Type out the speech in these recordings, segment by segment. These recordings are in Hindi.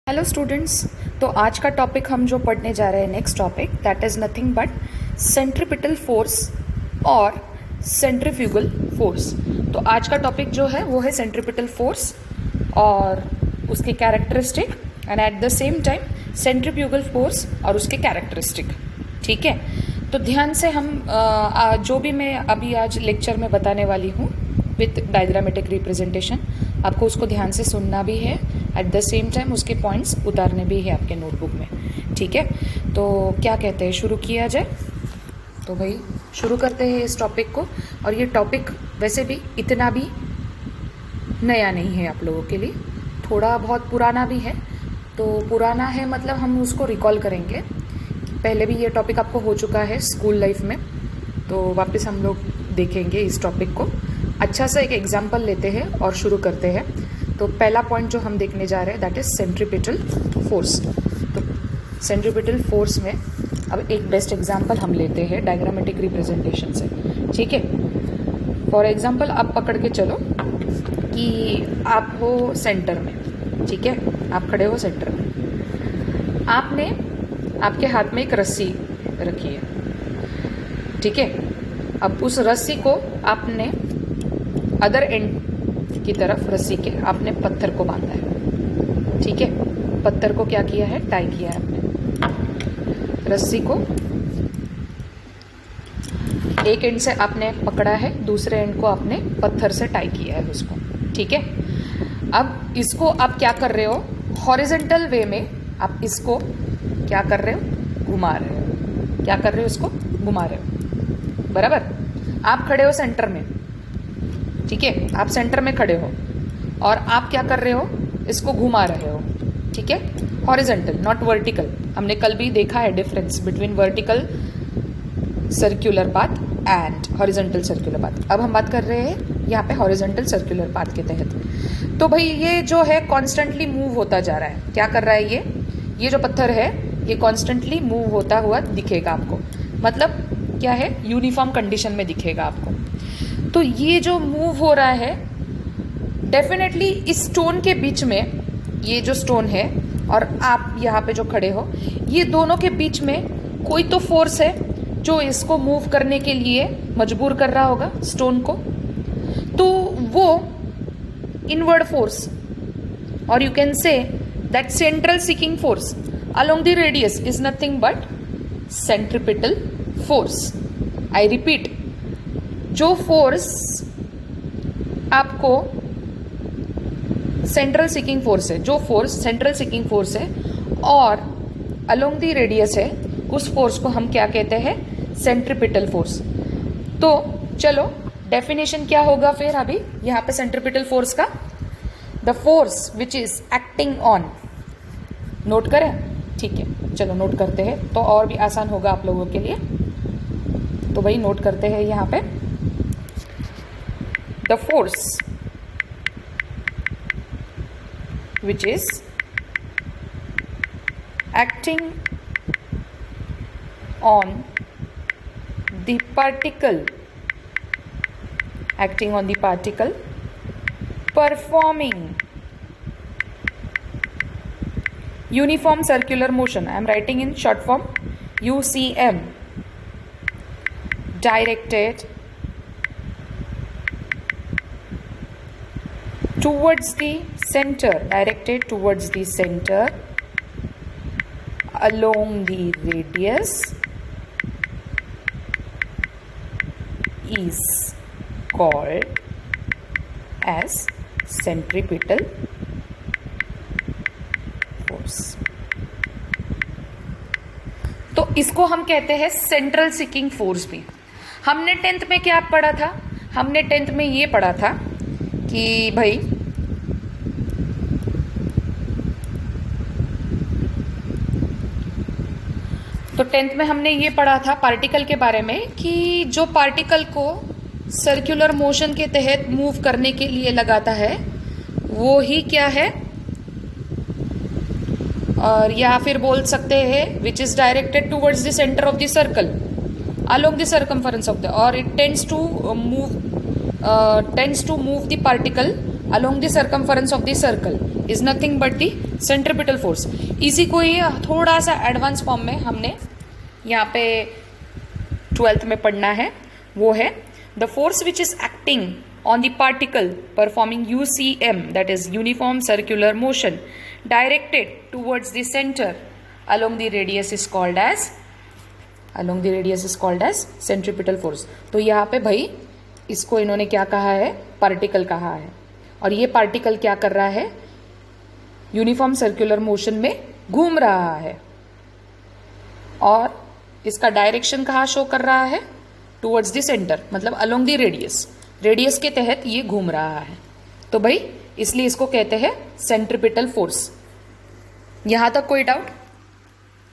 Hello students. तो आज का टॉपिक हम जो पढ़ने जा रहे हैं, next topic, that is nothing but centripetal force और सेंट्रीफ्यूगल फोर्स। तो आज का टॉपिक जो है वो है सेंट्रीपिटल फोर्स और उसके characteristic and at the same time centrifugal force और उसके कैरेक्टरिस्टिक। ठीक है, तो ध्यान से हम जो भी मैं अभी आज लेक्चर में बताने वाली हूँ विथ डायग्रामेटिक रिप्रेजेंटेशन, आपको उसको ध्यान से सुनना भी है, एट द सेम टाइम उसके पॉइंट्स उतारने भी है आपके नोटबुक में। ठीक है, तो क्या कहते हैं, शुरू किया जाए? तो भाई शुरू करते हैं इस टॉपिक को। और ये टॉपिक वैसे भी इतना भी नया नहीं है आप लोगों के लिए, थोड़ा बहुत पुराना भी है। तो पुराना है मतलब हम उसको रिकॉल करेंगे, पहले भी ये टॉपिक आपको हो चुका है स्कूल लाइफ में, तो वापस हम लोग देखेंगे इस टॉपिक को। अच्छा सा एक एग्जाम्पल लेते हैं और शुरू करते हैं। तो पहला पॉइंट जो हम देखने जा रहे हैं दैट इज सेंट्रीपिटल फोर्स। तो सेंट्रीपिटल फोर्स में अब एक बेस्ट एग्जाम्पल हम लेते हैं डायग्रामेटिक रिप्रेजेंटेशन से। ठीक है, फॉर एग्जाम्पल आप पकड़ के चलो कि आप हो सेंटर में। ठीक है, आप खड़े हो सेंटर में, आपने आपके हाथ में एक रस्सी रखी है। ठीक है, अब उस रस्सी को आपने अदर एंड की तरफ रस्सी के आपने पत्थर को बांधा है। ठीक है, पत्थर को क्या किया है, टाई किया है आपने। रस्सी को एक एंड से आपने पकड़ा है, दूसरे एंड को आपने पत्थर से टाई किया है उसको। ठीक है, अब इसको आप क्या कर रहे हो, हॉरिजेंटल वे में आप इसको क्या कर रहे हो, घुमा रहे हो। क्या कर रहे हो, इसको घुमा रहे हो। बराबर, आप खड़े हो सेंटर में। ठीक है, आप सेंटर में खड़े हो और आप क्या कर रहे हो, इसको घुमा रहे हो। ठीक है, हॉरिजेंटल नॉट वर्टिकल। हमने कल भी देखा है difference between vertical circular path and horizontal circular path. अब हम बात कर रहे हैं यहाँ पे हॉरिजेंटल सर्कुलर पाथ के तहत। तो भाई ये जो है कॉन्स्टेंटली मूव होता जा रहा है। क्या कर रहा है ये जो पत्थर है ये कॉन्स्टेंटली मूव होता हुआ दिखेगा आपको, मतलब क्या है, यूनिफॉर्म कंडीशन में दिखेगा आपको। तो ये जो मूव हो रहा है डेफिनेटली इस स्टोन के बीच में, ये जो स्टोन है और आप यहाँ पे जो खड़े हो, ये दोनों के बीच में कोई तो फोर्स है जो इसको मूव करने के लिए मजबूर कर रहा होगा स्टोन को। तो वो इनवर्ड फोर्स, और you can say that central seeking force along the radius is nothing but centripetal force. I repeat, जो फोर्स आपको सेंट्रल सीकिंग फोर्स है, जो फोर्स सेंट्रल सीकिंग फोर्स है और अलोंग द रेडियस है, उस फोर्स को हम क्या कहते हैं, सेंट्रीपिटल फोर्स। तो चलो डेफिनेशन क्या होगा फिर अभी यहाँ पे सेंट्रीपिटल फोर्स का, the force which is acting on, note करें? ठीक है, चलो नोट करते हैं तो और भी आसान होगा आप लोगों के लिए। तो भाई नोट करते हैं यहाँ पे, the force which is acting on the particle, acting on the particle performing uniform circular motion. I am writing in short form UCM, directed towards the center, directed towards the center along the radius is called as centripetal force. तो इसको हम कहते हैं सेंट्रल सीकिंग फोर्स भी। हमने 10th में क्या पढ़ा था, हमने 10th में ये पढ़ा था कि भाई तो 10th में हमने ये पढ़ा था पार्टिकल के बारे में कि जो पार्टिकल को सर्कुलर मोशन के तहत मूव करने के लिए लगाता है वो ही क्या है, और या फिर बोल सकते हैं which is directed towards the centre of the circle along the circumference of the, और it tends to move the particle along the circumference of the circle is nothing but the centripetal force. इसी को ही थोड़ा सा एडवांस फॉर्म में हमने यहाँ पे 12th में पढ़ना है। वो है the force which is acting on the particle performing UCM, that is uniform circular motion, directed towards the center along the radius is called as centripetal force। तो यहाँ पे भाई इसको इन्होंने क्या कहा है, पार्टिकल कहा है। और ये पार्टिकल क्या कर रहा है, यूनिफॉर्म सर्कुलर मोशन में घूम रहा है और इसका डायरेक्शन कहाँ शो कर रहा है, टुवर्ड्स द सेंटर, मतलब अलोंग द रेडियस के तहत ये घूम रहा है। तो भाई इसलिए इसको कहते हैं सेंट्रिपिटल फोर्स। यहां तक कोई डाउट?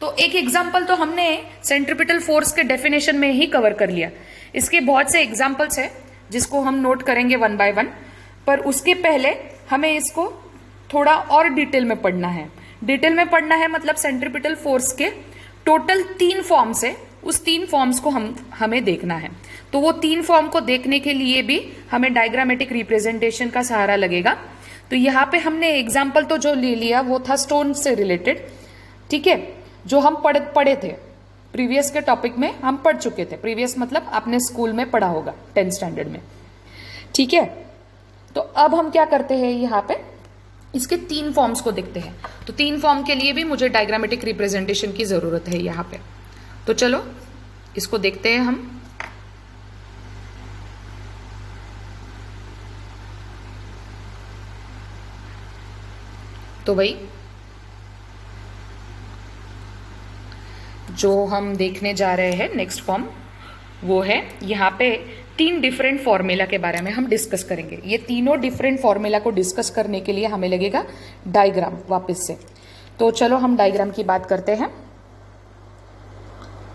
तो एक एग्जांपल तो हमने सेंट्रिपिटल फोर्स के डेफिनेशन में ही कवर कर लिया। इसके बहुत से एग्जांपल्स हैं जिसको हम नोट करेंगे वन बाय वन, पर उसके पहले हमें इसको थोड़ा और डिटेल में पढ़ना है। डिटेल में पढ़ना है मतलब सेंट्रिपिटल फोर्स के टोटल 3 फॉर्म्स है, उस 3 फॉर्म्स को हमें देखना है। तो वो 3 फॉर्म को देखने के लिए भी हमें डायग्रामेटिक रिप्रेजेंटेशन का सहारा लगेगा। तो यहाँ पे हमने एग्जाम्पल तो जो ले लिया वो था स्टोन से रिलेटेड, ठीक है, जो हम पढ़े थे प्रीवियस के टॉपिक में, हम पढ़ चुके थे। प्रीवियस मतलब आपने स्कूल में पढ़ा होगा 10th स्टैंडर्ड में, ठीक है। तो अब हम क्या करते हैं, यहाँ पे इसके 3 फॉर्म्स को देखते हैं। तो 3 फॉर्म के लिए भी मुझे डायग्रामेटिक रिप्रेजेंटेशन की जरूरत है यहाँ पे। तो चलो इसको देखते हैं हम। तो भाई जो हम देखने जा रहे हैं नेक्स्ट फॉर्म, वो है यहाँ पे 3 डिफरेंट फॉर्मूला के बारे में हम डिस्कस करेंगे। ये तीनों डिफरेंट फॉर्मूला को डिस्कस करने के लिए हमें लगेगा डायग्राम वापस से। तो चलो हम डायग्राम की बात करते हैं।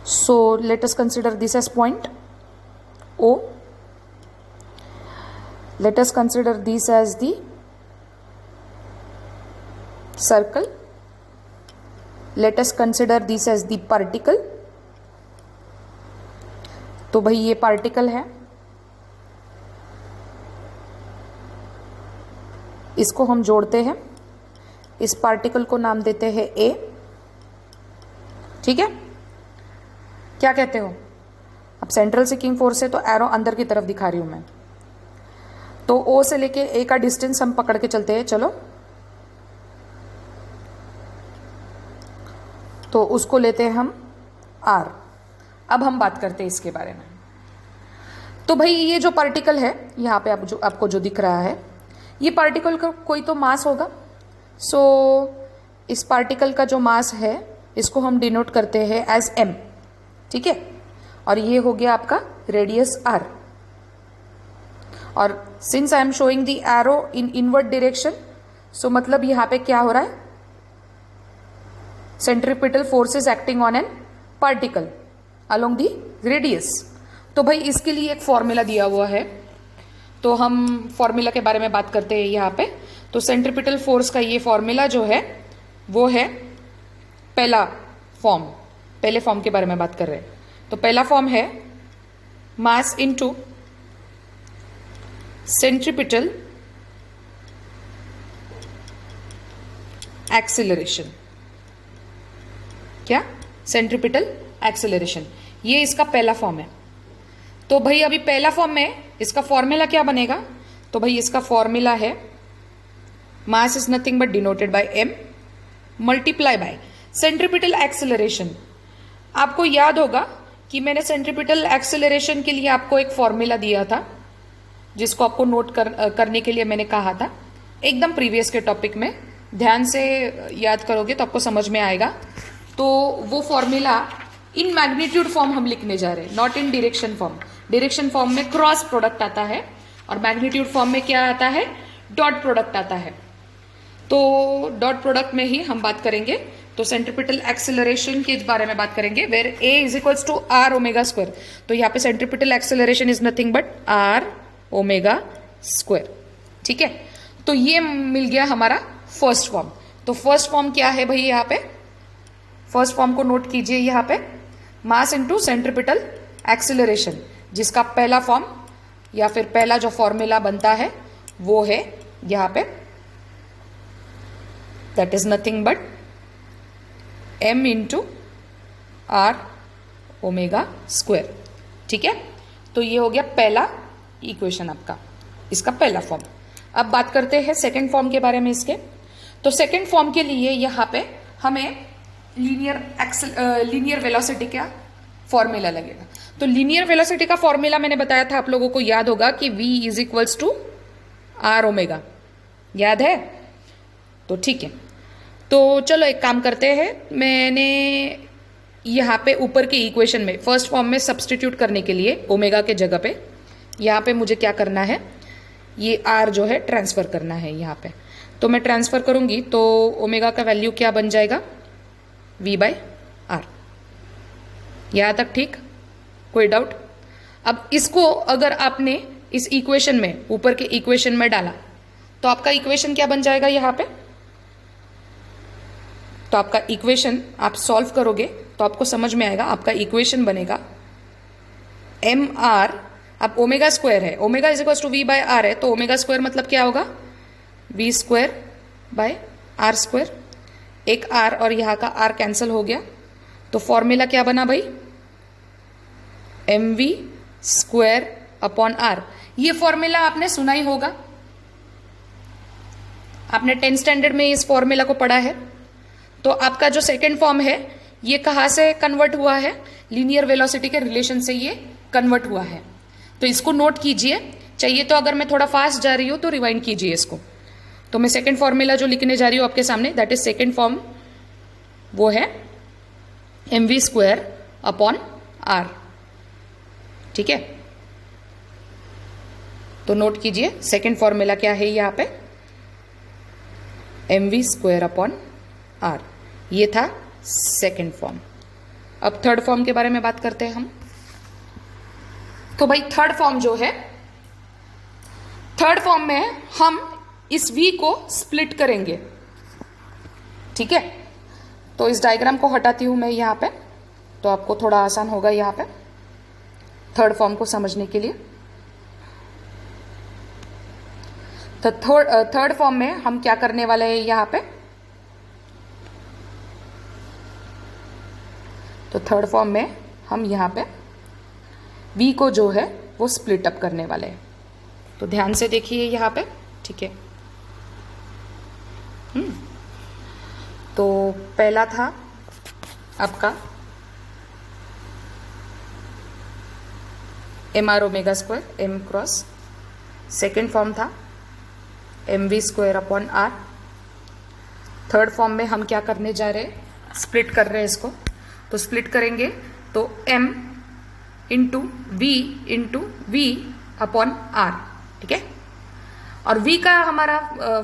So let us consider this as point O, let us consider this as the circle, let us consider this as the particle। तो भाई ये पार्टिकल है, इसको हम जोड़ते हैं, इस पार्टिकल को नाम देते हैं A, ठीक है। क्या कहते हो? अब सेंट्रल सिकिंग फोर्स है तो एरो अंदर की तरफ दिखा रही हूं मैं। तो O से लेके A का डिस्टेंस हम पकड़ के चलते हैं, चलो। तो उसको लेते हैं हम R। अब हम बात करते हैं इसके बारे में। तो भाई ये जो पार्टिकल है यहाँ पे आपको जो दिख रहा है, ये पार्टिकल का कोई तो मास होगा। सो इस पार्टिकल का जो मास है इसको हम डिनोट करते हैं एज m, ठीक है। और ये हो गया आपका रेडियस r। और since I am showing the arrow in inward direction, so मतलब यहाँ पे क्या हो रहा है, centripetal force is acting on an particle along the radius. तो भाई इसके लिए एक फॉर्मूला दिया हुआ है, तो हम फॉर्मूला के बारे में बात करते हैं यहाँ पे। तो सेंट्रिपिटल फोर्स का ये फॉर्मूला जो है वो है पहले फॉर्म के बारे में बात कर रहे हैं। तो पहला फॉर्म है मास इनटू सेंट्रिपिटल एक्सेलरेशन। क्या? सेंट्रिपिटल एक्सेलरेशन, ये इसका पहला फॉर्म है। तो भाई अभी पहला फॉर्म में इसका फॉर्मूला क्या बनेगा? तो भाई इसका फॉर्मूला है mass is nothing but denoted by m multiply by centripetal acceleration. आपको याद होगा कि मैंने सेंट्रिपिटल एक्सेलरेशन के लिए आपको एक फॉर्मूला दिया था, जिसको आपको नोट करने के लिए मैंने कहा था एकदम प्रीवियस के टॉपिक में। ध्यान से याद करोगे तो आपको समझ में आएगा। तो वो फॉर्मूला इन मैग्नीट्यूड फॉर्म हम लिखने जा रहे हैं, not in direction form. Direction form में क्रॉस प्रोडक्ट आता है और मैग्नीट्यूड फॉर्म में क्या आता है, डॉट प्रोडक्ट आता है। तो डॉट प्रोडक्ट में ही हम बात करेंगे। तो सेंट्रिपिटल एक्सेलरेशन के बारे में बात करेंगे, where a is equals to r omega square. तो यहाँ पे centripetal acceleration is nothing but r omega square, ठीक है। तो ये मिल गया हमारा फर्स्ट फॉर्म। तो फर्स्ट फॉर्म क्या है भाई, यहाँ पे फर्स्ट फॉर्म को नोट कीजिए, यहाँ पे मास इनटू सेंट्रिपिटल एक्सेलरेशन, जिसका पहला फॉर्म या फिर पहला जो फॉर्मूला बनता है वो है यहाँ पे that is nothing but m into r omega square. ठीक है, तो ये हो गया पहला इक्वेशन आपका, इसका पहला फॉर्म। अब बात करते हैं सेकंड फॉर्म के बारे में इसके। तो सेकंड फॉर्म के लिए यहाँ पे हमें लीनियर वेलोसिटी का फॉर्मूला लगेगा। तो लीनियर वेलोसिटी का फॉर्मूला मैंने बताया था, आप लोगों को याद होगा कि v is equals to r omega, याद है? तो ठीक है, तो चलो एक काम करते हैं, मैंने यहाँ पे ऊपर के इक्वेशन में फर्स्ट फॉर्म में सब्सटीट्यूट करने के लिए ओमेगा के जगह पे यहाँ पे मुझे क्या करना है, ये r जो है ट्रांसफर करना है यहाँ पे। तो मैं ट्रांसफर करूंगी तो ओमेगा का वैल्यू क्या बन जाएगा, v बाई आर। यहाँ तक ठीक, कोई डाउट? अब इसको अगर आपने इस इक्वेशन में, ऊपर के इक्वेशन में डाला तो आपका इक्वेशन क्या बन जाएगा यहाँ पे? तो आपका इक्वेशन आप सॉल्व करोगे तो आपको समझ में आएगा, आपका इक्वेशन बनेगा एम आर, अब ओमेगा स्क्वायर है, omega is equal to v by r है, तो ओमेगा स्क्वायर मतलब क्या होगा, v square by r square. एक आर और यहाँ का आर कैंसिल हो गया, तो फॉर्मूला क्या बना भाई, m we square upon r. ये फॉर्मूला आपने सुना ही होगा, आपने 10th स्टैंडर्ड में इस फॉर्मूला को पढ़ा है। तो आपका जो सेकंड फॉर्म है ये कहाँ से कन्वर्ट हुआ है, लीनियर वेलोसिटी के रिलेशन से ये कन्वर्ट हुआ है। तो इसको नोट कीजिए, चाहिए तो अगर मैं थोड़ा फास्ट जा रही हूँ तो रिवाइंड कीजिए इसको। तो मैं सेकंड फॉर्मूला जो लिखने जा रही हूँ आपके सामने, दैट इज सेकंड फॉर्म, वो है m we square upon r. ठीक है, तो नोट कीजिए सेकंड फॉर्मूला क्या है यहाँ पे, m we square upon r. ये था सेकंड फॉर्म। अब थर्ड फॉर्म के बारे में बात करते हैं हम। तो भाई थर्ड फॉर्म जो है, थर्ड फॉर्म में हम इस v को स्प्लिट करेंगे। ठीक है, तो इस डायग्राम को हटाती हूं मैं यहाँ पे, तो आपको थोड़ा आसान होगा यहाँ पे थर्ड फॉर्म को समझने के लिए। तो थर्ड फॉर्म में हम क्या करने वाले हैं यहाँ पे, तो थर्ड फॉर्म में हम यहाँ पे v को जो है वो स्प्लिट अप करने वाले हैं। तो ध्यान से देखिए यहाँ पे, ठीक है। तो पहला था आपका M R omega square M cross, second form था M we square upon R. Third form में हम क्या करने जा रहे हैं, स्प्लिट कर रहे हैं इसको। तो स्प्लिट करेंगे तो m into v upon r. ठीक है, और v का हमारा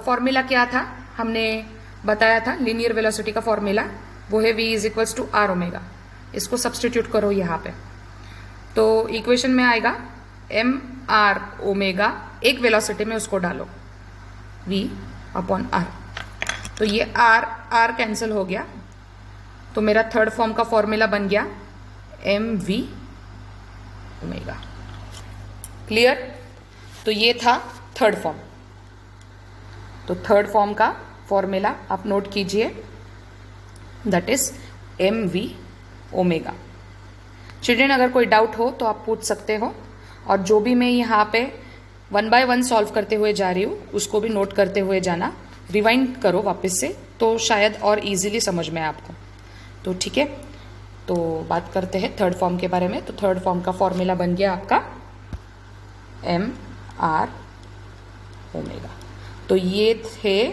फॉर्मूला क्या था, हमने बताया था लीनियर वेलोसिटी का फॉर्मूला, वो है v is equals to r omega. इसको सब्सटीट्यूट करो यहाँ पे, तो इक्वेशन में आएगा m r ओमेगा, एक वेलोसिटी में उसको डालो v अपॉन r। तो ये r कैंसिल हो गया, तो मेरा थर्ड फॉर्म का फॉर्मूला बन गया एम वी ओमेगा। क्लियर? तो ये था थर्ड फॉर्म। तो थर्ड फॉर्म का फॉर्मूला आप नोट कीजिए, that is m v omega. Children अगर कोई डाउट हो तो आप पूछ सकते हो, और जो भी मैं यहाँ पे 1 बाय 1 सॉल्व करते हुए जा रही हूँ उसको भी नोट करते हुए जाना, रिवाइंड करो वापस से, तो शायद और इजीली समझ में आए आपको। तो ठीक है, तो बात करते हैं थर्ड फॉर्म के बारे में। तो थर्ड फॉर्म का फॉर्मूला बन गया आपका एम आर ओमेगा। तो ये थे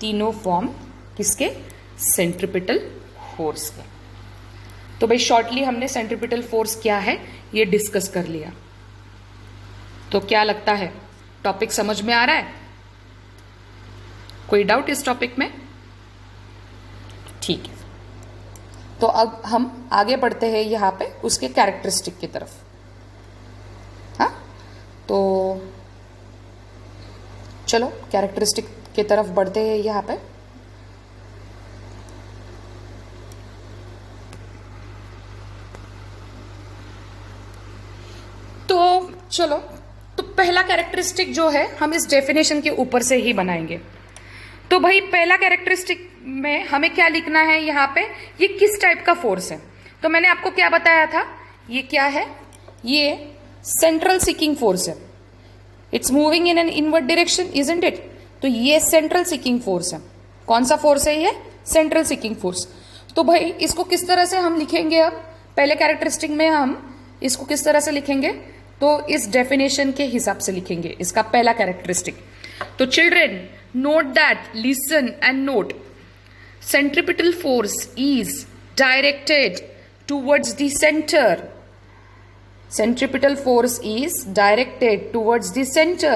तीनों फॉर्म किसके, सेंट्रीपिटल फोर्स के। तो भाई शॉर्टली हमने सेंट्रीपिटल फोर्स क्या है ये डिस्कस कर लिया। तो क्या लगता है टॉपिक समझ में आ रहा है? कोई डाउट इस टॉपिक में? ठीक है, तो अब हम आगे बढ़ते हैं यहाँ पे उसके कैरेक्टरिस्टिक की तरफ। हाँ, तो चलो कैरेक्टरिस्टिक की तरफ बढ़ते हैं यहाँ पे। तो चलो, तो पहला कैरेक्टरिस्टिक जो है हम इस डेफिनेशन के ऊपर से ही बनाएंगे। तो भाई पहला कैरेक्टरिस्टिक में हमें क्या लिखना है यहाँ पे, ये किस टाइप का फोर्स है। तो मैंने आपको क्या बताया था, ये क्या है, ये सेंट्रल सीकिंग फोर्स है। It's moving in an inward direction, isn't it. तो ये सेंट्रल सीकिंग फोर्स है। कौन सा फोर्स है ये, सेंट्रल सीकिंग फोर्स। तो भाई इसको किस तरह से हम लिखेंगे, अब पहले कैरेक्टरिस्टिक में हम इसको किस तरह से लिखेंगे, तो इस डेफिनेशन के हिसाब से लिखेंगे इसका पहला कैरेक्टरिस्टिक। तो children note that, listen and note, centripetal force is directed towards the centre. Centripetal force is directed towards the center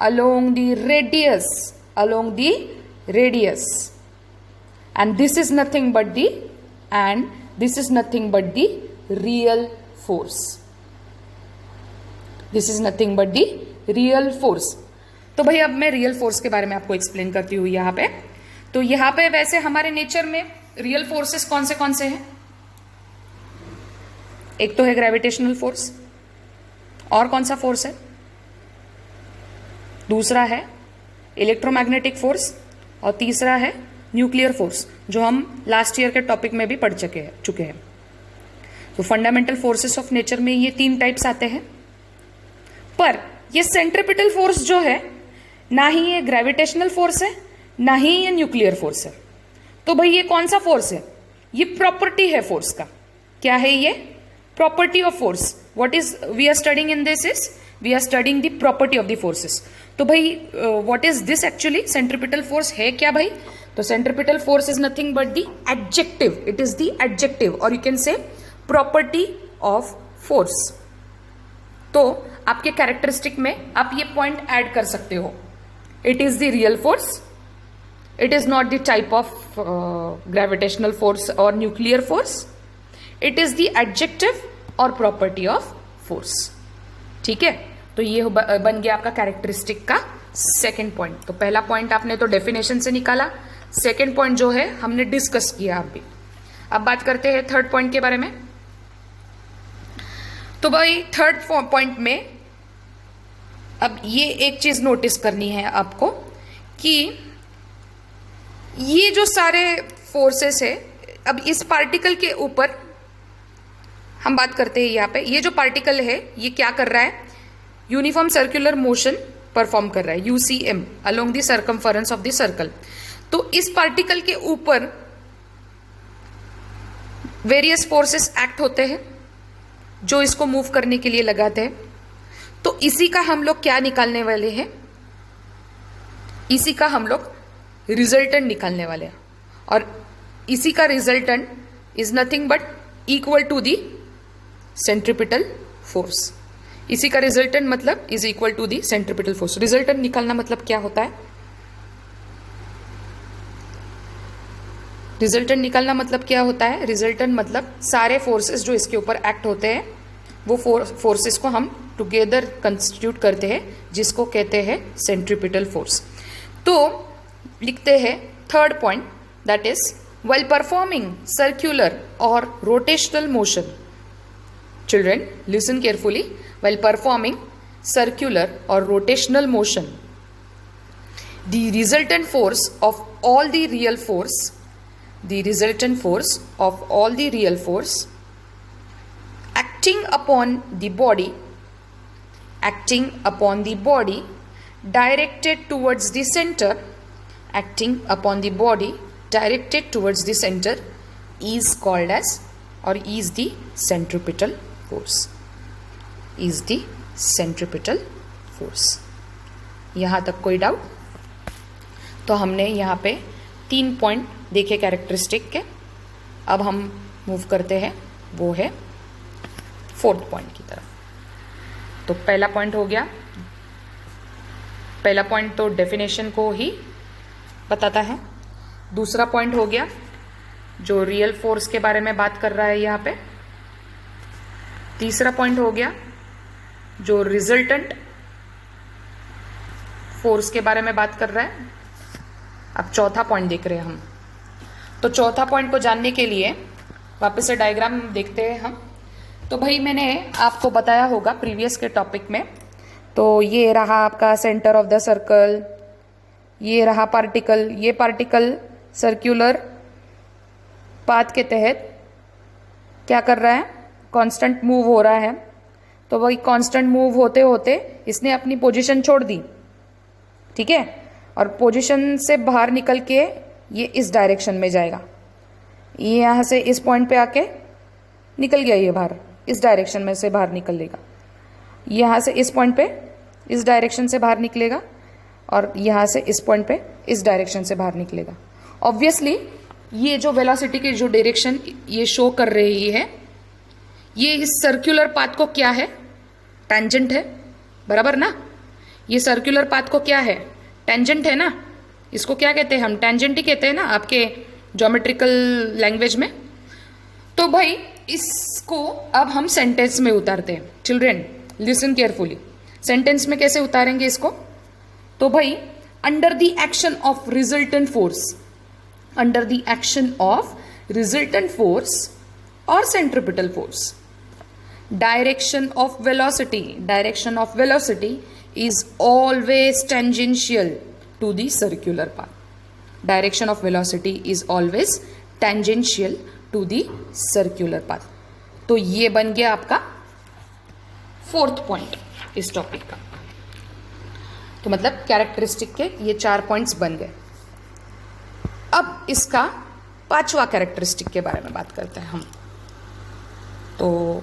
along the radius, and this is nothing but the real force. This is nothing but the real force. तो भाई अब मैं रियल फोर्स के बारे में आपको एक्सप्लेन करती हूँ यहाँ पे। तो यहाँ पे वैसे हमारे नेचर में रियल फोर्सेस कौन से हैं। एक तो है ग्रेविटेशनल फोर्स, और कौन सा फोर्स है, दूसरा है इलेक्ट्रोमैग्नेटिक फोर्स, और तीसरा है न्यूक्लियर फोर्स, जो हम लास्ट ईयर के टॉपिक में भी पढ़ चुके हैं। तो फंडामेंटल फोर्सेस ऑफ नेचर में ये 3 टाइप्स आते हैं। पर ये सेंट्रिपिटल फोर्स जो है, ना ही ये ग्रेविटेशनल फोर्स है, ना ही ये न्यूक्लियर फोर्स है। तो भाई ये कौन सा फोर्स है, ये प्रॉपर्टी है फोर्स का। क्या है ये, property of force. What is we are studying in this is we are studying the property of the forces. तो भाई what is this actually, centripetal force है क्या भाई। तो centripetal force is nothing but the adjective, it is the adjective or you can say property of force. तो आपके कैरेक्टरिस्टिक में आप ये पॉइंट ऐड कर सकते हो, it is the real force, it is not the type of gravitational force or nuclear force, it is the adjective और प्रॉपर्टी ऑफ फोर्स। ठीक है, तो ये बन गया आपका कैरेक्टरिस्टिक का सेकंड पॉइंट। तो पहला पॉइंट आपने तो डेफिनेशन से निकाला, सेकंड पॉइंट जो है हमने डिस्कस किया अभी। अब बात करते हैं थर्ड पॉइंट के बारे में। तो भाई थर्ड पॉइंट में अब ये एक चीज नोटिस करनी है आपको कि ये जो सारे फोर्सेस है, अब इस पार्टिकल के ऊपर हम बात करते हैं। यहाँ पे ये जो पार्टिकल है ये क्या कर रहा है, यूनिफॉर्म सर्कुलर मोशन परफॉर्म कर रहा है, UCM, along the circumference of the circle. तो इस पार्टिकल के ऊपर वेरियस फोर्सेस एक्ट होते हैं जो इसको मूव करने के लिए लगाते हैं। तो इसी का हम लोग क्या निकालने वाले हैं, इसी का हम लोग रिजल्टेंट निकालने वाले हैं। और इसी का resultant is nothing but equal to the centripetal force. इसी का रिजल्टेंट मतलब is equal to the centripetal force. Resultant निकालना मतलब क्या होता है, रिजल्टेंट निकालना मतलब क्या होता है, रिजल्टेंट मतलब सारे फोर्सेस जो इसके ऊपर एक्ट होते हैं वो फोर्सेस को हम टुगेदर कंस्टिट्यूट करते हैं, जिसको कहते हैं सेंट्रिपिटल फोर्स। तो लिखते हैं third point, that is while performing circular or rotational motion, children listen carefully, while performing circular or rotational motion, the resultant force of all the real force, the resultant force of all the real force acting upon the body, acting upon the body directed towards the center, acting upon the body directed towards the center is called as or is the centripetal force, is the centripetal force। यहाँ तक कोई डाउट? तो हमने यहाँ पे 3 पॉइंट देखे कैरेक्टरिस्टिक के। अब हम मूव करते हैं, वो है फोर्थ पॉइंट की तरफ। तो पहला पॉइंट हो गया, पहला पॉइंट तो डेफिनेशन को ही बताता है। दूसरा पॉइंट हो गया जो रियल फोर्स के बारे में बात कर रहा है यहाँ पे। तीसरा पॉइंट हो गया जो रिजल्टेंट फोर्स के बारे में बात कर रहा है। अब चौथा पॉइंट देख रहे हैं हम। तो चौथा पॉइंट को जानने के लिए वापस से डायग्राम देखते हैं हम। तो भाई मैंने आपको बताया होगा प्रीवियस के टॉपिक में, तो ये रहा आपका सेंटर ऑफ द सर्कल, ये रहा पार्टिकल, ये पार्टिकल सर्कुलर पाथ के तहत क्या कर रहा है, कांस्टेंट मूव हो रहा है। तो वही कांस्टेंट मूव होते होते इसने अपनी पोजीशन छोड़ दी, ठीक है, और पोजीशन से बाहर निकल के ये इस डायरेक्शन में जाएगा। ये यहाँ से इस पॉइंट पे आके निकल गया, ये बाहर इस डायरेक्शन में से बाहर निकलेगा। यहाँ से इस पॉइंट पे इस डायरेक्शन से बाहर निकलेगा और यहाँ से इस पॉइंट पे इस डायरेक्शन से बाहर निकलेगा। ऑब्वियसली ये जो वेलोसिटी की जो डायरेक्शन ये शो कर रही है, ये इस सर्कुलर पाथ को क्या है, टेंजेंट है, बराबर ना। ये सर्कुलर पाथ को क्या है, टेंजेंट है ना। इसको क्या कहते हैं हम, टेंजेंट ही कहते हैं ना आपके ज्योमेट्रिकल लैंग्वेज में। तो भाई इसको अब हम सेंटेंस में उतारते हैं। चिल्ड्रेन लिसन केयरफुली, सेंटेंस में कैसे उतारेंगे इसको। तो भाई under the action of resultant force, under the action of resultant force और centripetal force, direction of velocity is always tangential to the circular path. Direction of velocity is always tangential to the circular path. तो ये बन गया आपका फोर्थ पॉइंट इस टॉपिक का। तो मतलब कैरेक्टरिस्टिक के ये 4 पॉइंट्स बन गए। अब इसका 5वां कैरेक्टरिस्टिक के बारे में बात करते हैं हम। तो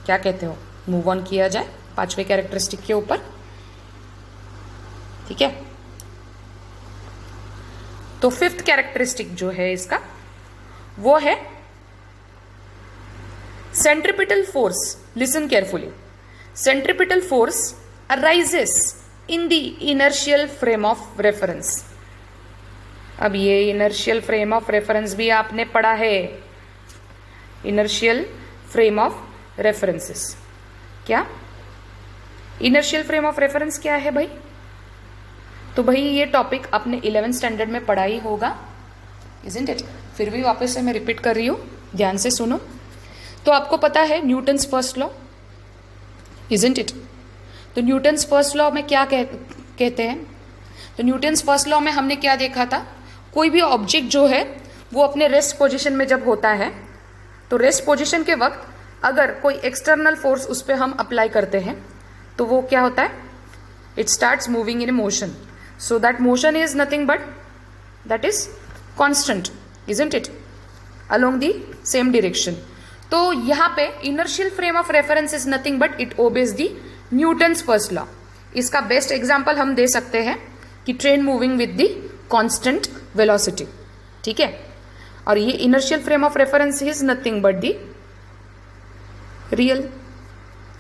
क्या कहते हो, मूव ऑन किया जाए 5वें कैरेक्टरिस्टिक के ऊपर, ठीक है। तो 5th कैरेक्टरिस्टिक जो है इसका वो है centripetal force. Listen carefully, centripetal force arises in the inertial frame of reference. अब ये इनर्शियल फ्रेम ऑफ रेफरेंस भी आपने पढ़ा है, इनर्शियल फ्रेम ऑफ रेफरेंसेस। क्या इनर्शियल फ्रेम ऑफ रेफरेंस क्या है भाई। तो भाई ये टॉपिक आपने 11th स्टैंडर्ड में पढ़ा ही होगा, इजंट इट। फिर भी वापस से मैं रिपीट कर रही हूं, ध्यान से सुनो। तो आपको पता है Newton's first law, isn't it. तो न्यूटन्स फर्स्ट लॉ में क्या कहते हैं। तो न्यूटन्स फर्स्ट लॉ में हमने क्या देखा था, कोई भी ऑब्जेक्ट जो है वो अपने रेस्ट पोजिशन में जब होता है, तो रेस्ट पोजिशन के वक्त अगर कोई एक्सटर्नल फोर्स उस पर हम अप्लाई करते हैं तो वो क्या होता है, it starts moving in A motion. So that motion is nothing but that is constant, isn't it, along the same direction. तो यहाँ पे inertial frame of reference is nothing but it obeys the Newton's first law. इसका बेस्ट एग्जाम्पल हम दे सकते हैं कि train moving with the constant velocity, ठीक है। और ये inertial frame of reference is nothing but the real,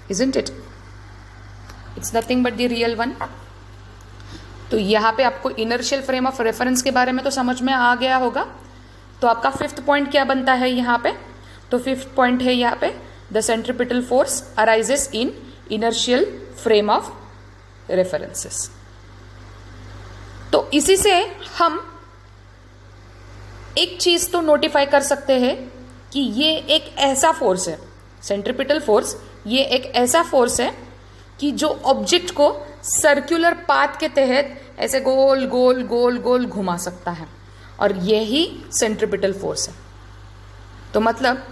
isn't it? It's nothing but the real one. तो यहाँ पे आपको इनर्शियल फ्रेम ऑफ रेफरेंस के बारे में तो समझ में आ गया होगा। तो आपका 5th पॉइंट क्या बनता है यहाँ पे। तो 5th पॉइंट है यहाँ पे, the centripetal force arises in inertial frame of references. तो इसी से हम एक चीज तो नोटिफाई कर सकते हैं कि ये एक ऐसा फोर्स है, सेंट्रिपिटल फोर्स ये एक ऐसा फोर्स है कि जो ऑब्जेक्ट को सर्कुलर पाथ के तहत ऐसे गोल गोल गोल गोल घुमा सकता है, और यही सेंट्रिपिटल फोर्स है। तो मतलब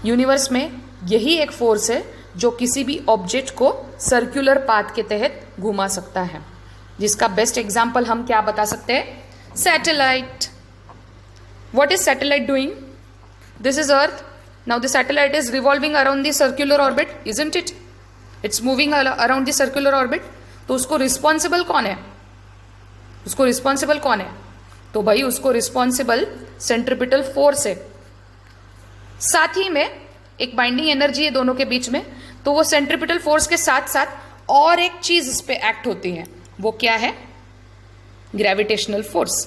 यूनिवर्स में यही एक फोर्स है जो किसी भी ऑब्जेक्ट को सर्कुलर पाथ के तहत घुमा सकता है, जिसका बेस्ट एग्जांपल हम क्या बता सकते हैं, satellite. What is satellite doing, this is earth, now the satellite is revolving around the circular orbit, isn't it? It's moving around the circular orbit. तो उसको रिस्पॉन्सिबल कौन है, उसको रिस्पॉन्सिबल कौन है। तो भाई उसको रिस्पॉन्सिबल सेंट्रिपिटल फोर्स है। साथ ही में एक बाइंडिंग एनर्जी है दोनों के बीच में। तो वो सेंट्रिपिटल फोर्स के साथ साथ और एक चीज इस पे एक्ट होती है, वो क्या है, gravitational force.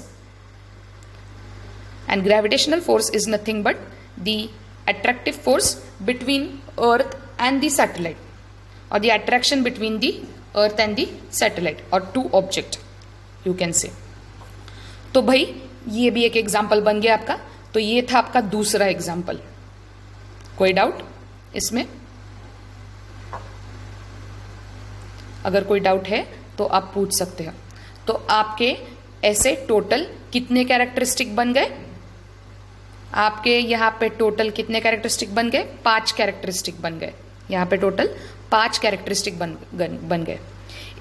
And gravitational force is nothing but the attractive force between earth and the satellite, or the attraction between the earth and the satellite, or two object you can say. तो भाई ये भी एक एग्जाम्पल बन गया आपका। तो ये था आपका दूसरा एग्जाम्पल। कोई डाउट इसमें? अगर कोई डाउट है तो आप पूछ सकते हो। तो आपके ऐसे टोटल कितने कैरेक्टरिस्टिक बन गए? आपके यहाँ पे टोटल कितने कैरेक्टरिस्टिक बन गए? 5 कैरेक्टरिस्टिक बन गए। यहाँ पे टोटल 5 कैरेक्टरिस्टिक बन गए।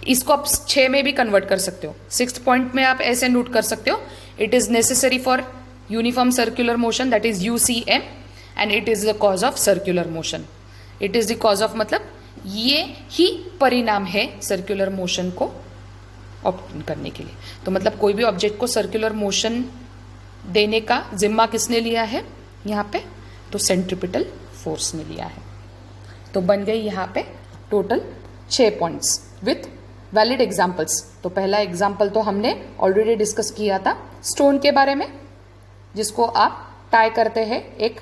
इसको आप 6 में भी कन्वर्ट कर सकते हो। 6th पॉइंट में आप ऐसे नोट कर सकते हो, it is necessary for uniform circular motion, that is UCM, and it is the cause of circular motion. It is the cause of मतलब ये ही परिणाम है सर्कुलर मोशन को ऑब्टेन करने के लिए। तो मतलब कोई भी ऑब्जेक्ट को सर्कुलर मोशन देने का जिम्मा किसने लिया है यहाँ पे? तो सेंट्रिपिटल फोर्स ने लिया है। तो बन गई यहाँ पे total 6 points with valid examples. तो पहला एग्जाम्पल तो हमने ऑलरेडी डिस्कस किया था स्टोन के बारे में, जिसको आप टाई करते हैं एक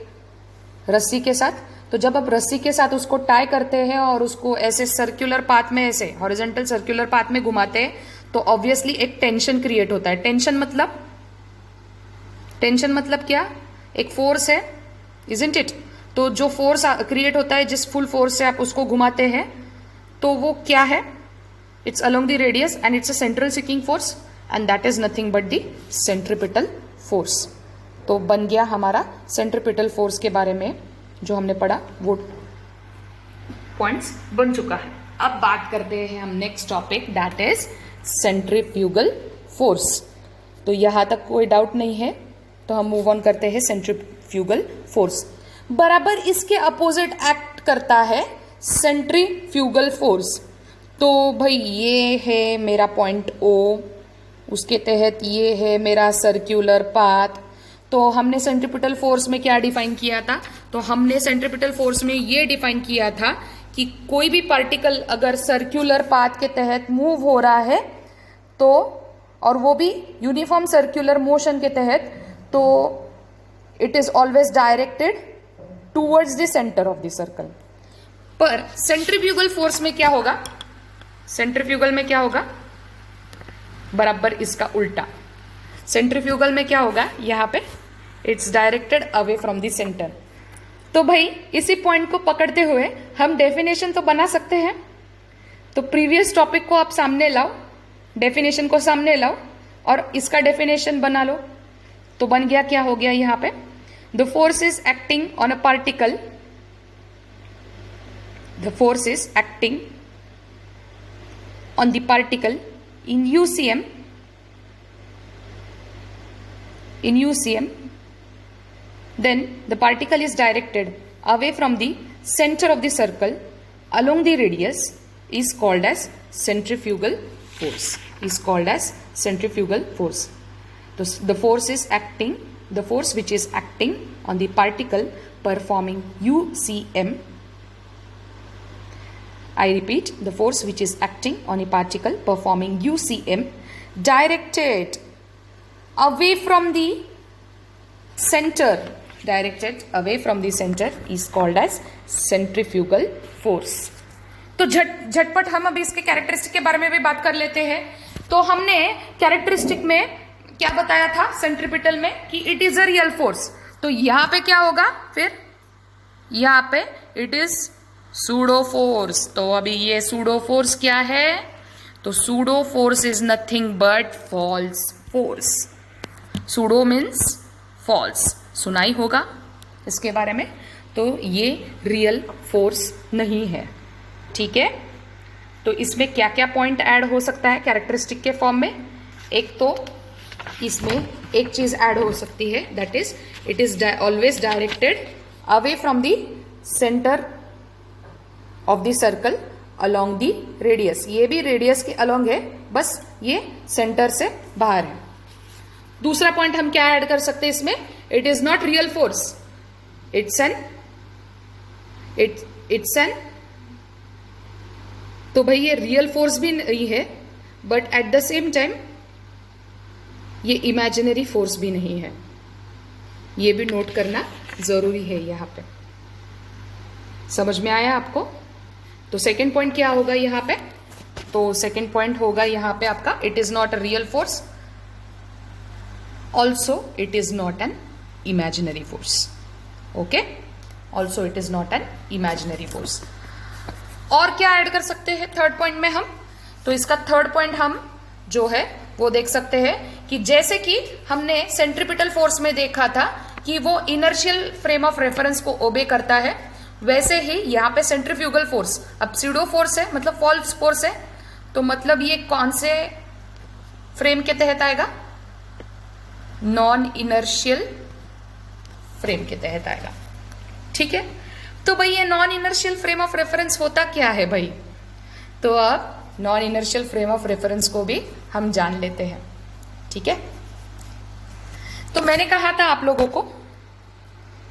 रस्सी के साथ। तो जब आप रस्सी के साथ उसको टाई करते हैं और उसको ऐसे सर्कुलर पाथ में, ऐसे हॉरिजॉन्टल सर्कुलर पाथ में घुमाते हैं, तो ऑब्वियसली एक टेंशन क्रिएट होता है। टेंशन मतलब क्या? एक फोर्स है, इजंट इट? तो जो फोर्स क्रिएट होता है, जिस फुल फोर्स से आप उसको घुमाते हैं, तो वो क्या है? It's along the radius and it's a central seeking force, and that is nothing but the centripetal force. तो बन गया हमारा सेंट्रिपिटल फोर्स के बारे में जो हमने पढ़ा, वो पॉइंट्स बन चुका है। अब बात करते हैं हम next topic, that is centrifugal force. तो यहां तक कोई डाउट नहीं है, तो हम मूव ऑन करते हैं सेंट्रीफ्यूगल फोर्स। बराबर इसके अपोजिट एक्ट करता है सेंट्रीफ्यूगल फोर्स। तो भाई ये है मेरा पॉइंट O, उसके तहत ये है मेरा सर्कुलर पाथ। तो हमने सेंट्रीपिटल फोर्स में क्या डिफाइन किया था? तो हमने सेंट्रीपिटल फोर्स में ये डिफाइन किया था कि कोई भी पार्टिकल अगर सर्कुलर पाथ के तहत मूव हो रहा है, तो और वो भी यूनिफॉर्म सर्कुलर मोशन के तहत, तो it is always directed towards the centre of the circle. पर सेंट्रीफ्यूगल फोर्स में क्या होगा? सेंट्रीफ्यूगल में क्या होगा? बराबर इसका उल्टा। सेंट्रीफ्यूगल में क्या होगा? यहां पे it's directed away from the centre. तो भाई इसी पॉइंट को पकड़ते हुए हम डेफिनेशन तो बना सकते हैं। तो प्रीवियस टॉपिक को आप सामने लाओ, डेफिनेशन को सामने लाओ और इसका डेफिनेशन बना लो। तो बन गया, क्या हो गया यहां पे? The force is acting on a particle, the force is acting on the particle in UCM, then the particle is directed away from the center of the circle along the radius, is called as centrifugal force, is called as centrifugal force. The force is acting, the force which is acting on the particle performing UCM, I repeat, the force which is acting on a particle performing UCM directed away from the center, directed away from the center is called as centrifugal force. तो झटपट हम अभी इसके कैरेक्टरिस्टिक के बारे में भी बात कर लेते हैं। तो हमने कैरेक्टरिस्टिक में क्या बताया था सेंट्रिपिटल में कि it is a real force. तो यहां पे क्या होगा? फिर यहां पे इट इज सूडो फोर्स। तो अभी ये सूडो फोर्स क्या है? तो pseudo force is nothing but false force. Pseudo means false, सुना ही होगा इसके बारे में। तो ये रियल फोर्स नहीं है, ठीक है। तो इसमें क्या क्या पॉइंट ऐड हो सकता है कैरेक्टरिस्टिक के फॉर्म में? एक तो इसमें एक चीज ऐड हो सकती है, that is it is always directed away from the centre of the circle along the radius. ये भी रेडियस के अलोंग है, बस ये सेंटर से बाहर है। दूसरा पॉइंट हम क्या ऐड कर सकते हैं इसमें? It is not real force, it's an तो भाई ये रियल फोर्स भी नहीं है, but at the same time ये इमेजिनरी फोर्स भी नहीं है। ये भी नोट करना जरूरी है यहां पे। समझ में आया आपको? तो सेकेंड पॉइंट क्या होगा यहां पे? तो सेकेंड पॉइंट होगा यहां पे आपका, it is not a real force, also it is not an imaginary force. Okay, also it is not an imaginary force. और क्या ऐड कर सकते हैं थर्ड पॉइंट में हम? तो इसका थर्ड पॉइंट हम जो है वो देख सकते हैं कि जैसे कि हमने सेंट्रीपिटल फोर्स में देखा था कि वो इनर्शियल फ्रेम ऑफ रेफरेंस को ओबे करता है, वैसे ही यहाँ पे सेंट्रीफ्यूगल फोर्स, अब स्यूडो फोर्स है मतलब फॉल्स फोर्स है, तो मतलब ये कौन से फ्रेम के तहत आएगा? नॉन इनर्शियल फ्रेम के तहत आएगा। ठीक है, तो भाई ये non inertial frame of reference होता क्या है भाई? तो अब non inertial frame of reference को भी हम जान लेते हैं। ठीक है, तो मैंने कहा था आप लोगों को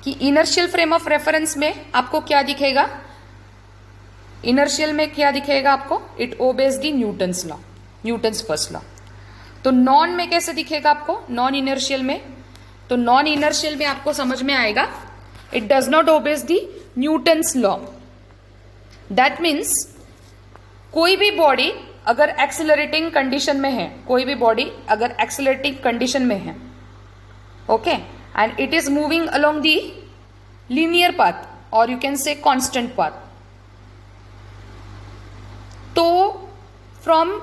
कि इनर्शियल फ्रेम ऑफ रेफरेंस में आपको क्या दिखेगा? इनर्शियल में क्या दिखेगा आपको? It obeys the Newton's law, Newton's first law. तो नॉन में कैसे दिखेगा आपको? नॉन इनर्शियल में, तो नॉन इनर्शियल में आपको समझ में आएगा it does not obeys the Newton's law. That means कोई भी बॉडी अगर एक्सेलरेटिंग कंडीशन में है, कोई भी बॉडी अगर एक्सेलरेटिंग कंडीशन में है, okay, and it is moving along the linear path और you can say constant path, तो from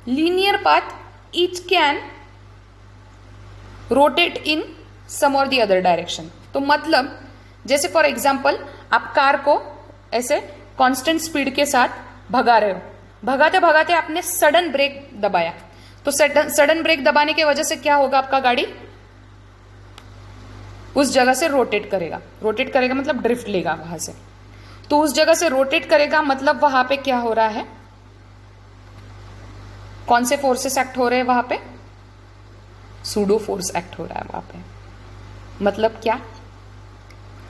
linear path it can rotate in some और दी अदर डायरेक्शन। तो मतलब जैसे फॉर एग्जाम्पल आप कार को ऐसे कांस्टेंट स्पीड के साथ भगा रहे हो, भगाते भगाते आपने सडन ब्रेक दबाया, तो सडन ब्रेक दबाने की वजह से क्या होगा? आपका गाड़ी उस जगह से रोटेट करेगा, रोटेट करेगा मतलब ड्रिफ्ट लेगा वहां से, तो उस जगह से रोटेट करेगा मतलब वहां पे क्या हो रहा है? कौन से फोर्सेस एक्ट हो रहे हैं वहां पे? सूडो फोर्स एक्ट हो रहा है वहां पे। मतलब क्या?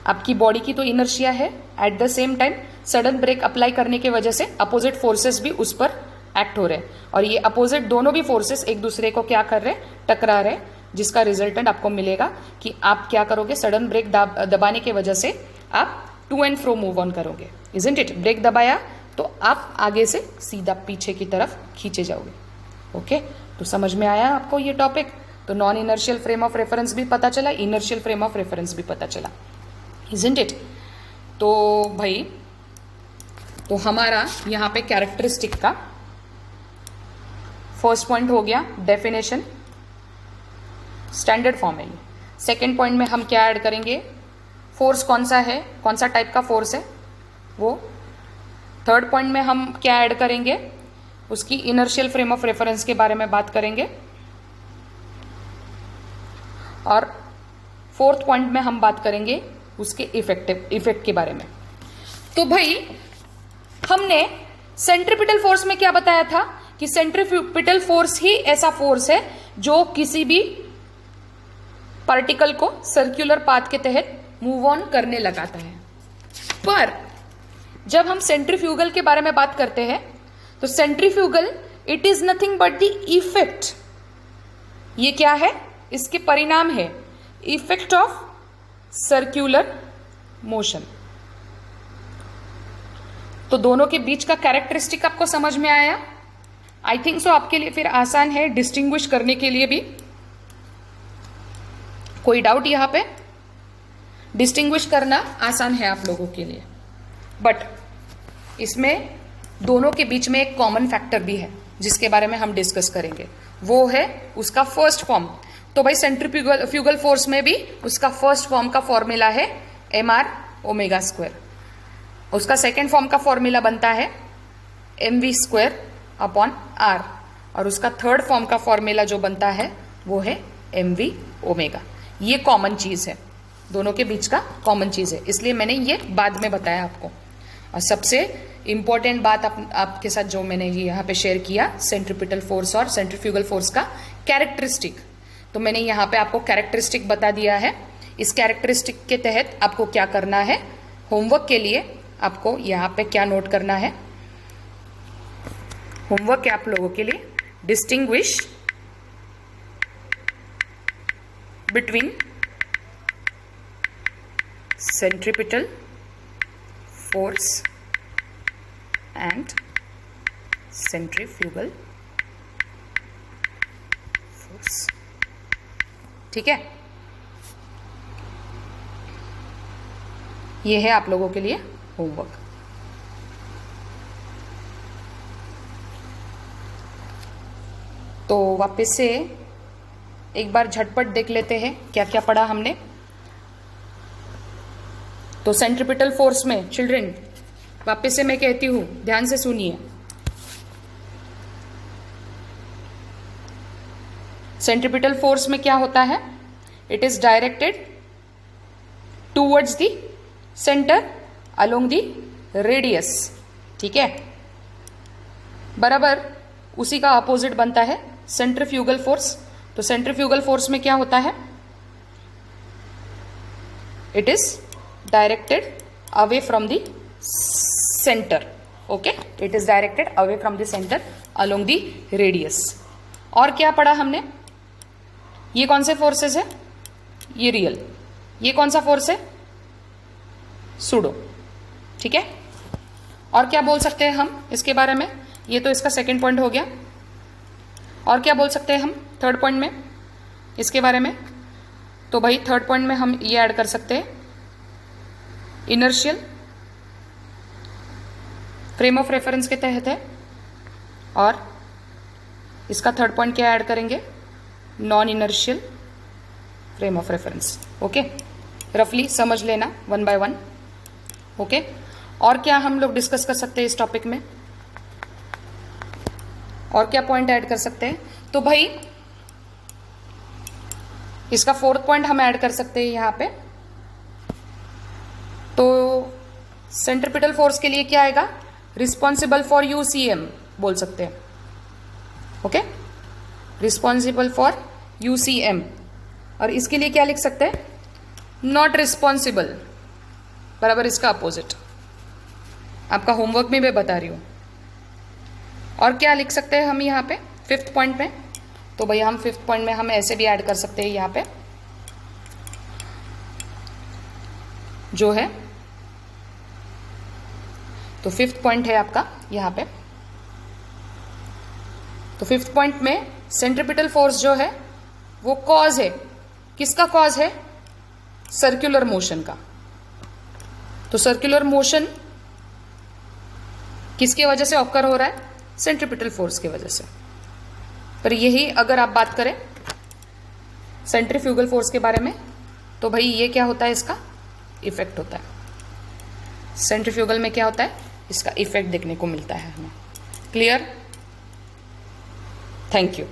आपकी बॉडी की तो इनर्शिया है, at the same time sudden break apply करने की वजह से अपोजिट फोर्सेस भी उस पर एक्ट हो रहे हैं, और ये अपोजिट दोनों भी फोर्सेस एक दूसरे को क्या कर रहे हैं? टकरा रहे हैं, जिसका रिजल्टेंट आपको मिलेगा कि आप क्या करोगे? सडन ब्रेक दबाने की वजह से आप to and fro move on करोगे, इजंट इट? ब्रेक दबाया तो आप आगे से सीधा पीछे की तरफ खींचे जाओगे। ओके, तो समझ में आया आपको ये टॉपिक? तो non inertial frame of reference भी पता चला, इनर्शियल फ्रेम ऑफ रेफरेंस भी पता चला, इजंट इट? तो भाई, तो हमारा यहाँ पे कैरेक्टरिस्टिक का फर्स्ट पॉइंट हो गया डेफिनेशन, स्टैंडर्ड फॉर्म है ये। सेकेंड पॉइंट में हम क्या ऐड करेंगे? फोर्स कौन सा है, कौन सा टाइप का फोर्स है वो। थर्ड पॉइंट में हम क्या ऐड करेंगे? उसकी इनर्शियल फ्रेम ऑफ रेफरेंस के बारे में बात करेंगे, और फोर्थ पॉइंट में हम बात करेंगे उसके इफेक्ट के बारे में। तो भाई हमने सेंट्रीपिटल फोर्स में क्या बताया था कि सेंट्रीपिटल फोर्स ही ऐसा फोर्स है जो किसी भी पार्टिकल को सर्कुलर पाथ के तहत मूव ऑन करने लगाता है। पर जब हम सेंट्रीफ्यूगल के बारे में बात करते हैं तो centrifugal it is nothing but the effect. ये क्या है? इसके परिणाम है इफेक्ट ऑफ सर्कुलर मोशन। तो दोनों के बीच का कैरेक्टरिस्टिक आपको समझ में आया? आई थिंक सो आपके लिए फिर आसान है डिस्टिंग्विश करने के लिए भी। कोई डाउट यहां पे? डिस्टिंग्विश करना आसान है आप लोगों के लिए, बट इसमें दोनों के बीच में एक कॉमन फैक्टर भी है जिसके बारे में हम डिस्कस करेंगे, वो है उसका फर्स्ट फॉर्म। तो भाई सेंट्रीफ्यूगल फोर्स में भी उसका फर्स्ट फॉर्म का फॉर्मूला है mr ओमेगा स्क्वायर, उसका सेकेंड फॉर्म का फॉर्मूला बनता है mv स्क्वायर अपॉन r, और उसका थर्ड फॉर्म का फॉर्मूला जो बनता है वो है mv ओमेगा। ये कॉमन चीज है, दोनों के बीच का कॉमन चीज है, इसलिए मैंने ये बाद में बताया आपको। और सबसे इंपॉर्टेंट बात आपके साथ जो मैंने यहाँ पे शेयर किया, सेंट्रीपिटल फोर्स और सेंट्रीफ्यूगल फोर्स का कैरेक्टरिस्टिक, तो मैंने यहाँ पे आपको कैरेक्टरिस्टिक बता दिया है। इस कैरेक्टरिस्टिक के तहत आपको क्या करना है? होमवर्क के लिए आपको यहाँ पे क्या नोट करना है? होमवर्क है आप लोगों के लिए, distinguish between centripetal force and centrifugal force। ठीक है, ये है आप लोगों के लिए होमवर्क। तो वापस से एक बार झटपट देख लेते हैं क्या क्या पढ़ा हमने। तो सेंट्रीपिटल फोर्स में चिल्ड्रन, वापस से मैं कहती हूं, ध्यान से सुनिए। सेंट्रीपिटल फोर्स में क्या होता है? It is directed towards the centre along the radius. ठीक है, बराबर उसी का अपोजिट बनता है सेंट्रीफ्यूगल फोर्स। तो सेंट्रीफ्यूगल फोर्स में क्या होता है? It is directed away from the centre. Okay, it is directed away from the centre along the radius. और क्या पढ़ा हमने? ये कौन से फोर्सेस है? ये रियल। ये कौन सा फोर्स है? सूडो। ठीक है, और क्या बोल सकते हैं हम इसके बारे में? ये तो इसका सेकंड पॉइंट हो गया। और क्या बोल सकते हैं हम थर्ड पॉइंट में इसके बारे में? तो भाई थर्ड पॉइंट में हम ये ऐड कर सकते हैं, इनर्शियल फ्रेम ऑफ रेफरेंस के तहत है। और इसका थर्ड पॉइंट क्या ऐड करेंगे? Non inertial frame of reference. Okay, रफली समझ लेना वन बाय वन। ओके, और क्या हम लोग डिस्कस कर सकते हैं इस टॉपिक में? और क्या पॉइंट ऐड कर सकते हैं? तो भाई इसका फोर्थ पॉइंट हम ऐड कर सकते हैं यहां पे। तो सेंट्रीपिटल फोर्स के लिए क्या आएगा? रिस्पॉन्सिबल फॉर यूसीएम बोल सकते हैं। Okay, responsible for UCM. और इसके लिए क्या लिख सकते हैं? नॉट रिस्पॉन्सिबल, बराबर इसका अपोजिट। आपका होमवर्क में मैं बता रही हूं। और क्या लिख सकते हैं हम यहाँ पे फिफ्थ पॉइंट में? तो भैया हम फिफ्थ पॉइंट में हम ऐसे भी ऐड कर सकते हैं यहाँ पे, जो है, तो फिफ्थ पॉइंट है आपका यहाँ पे। तो फिफ्थ पॉइंट में सेंट्रीपिटल फोर्स जो है वो कॉज है। किसका कॉज है? सर्कुलर मोशन का। तो सर्कुलर मोशन किसके वजह से ऑकर हो रहा है? सेंट्रीपिटल फोर्स की वजह से। पर यही अगर आप बात करें सेंट्रीफ्यूगल फोर्स के बारे में, तो भाई ये क्या होता है? इसका इफेक्ट होता है। सेंट्रीफ्यूगल में क्या होता है? इसका इफेक्ट देखने को मिलता है हमें। क्लियर? Thank you.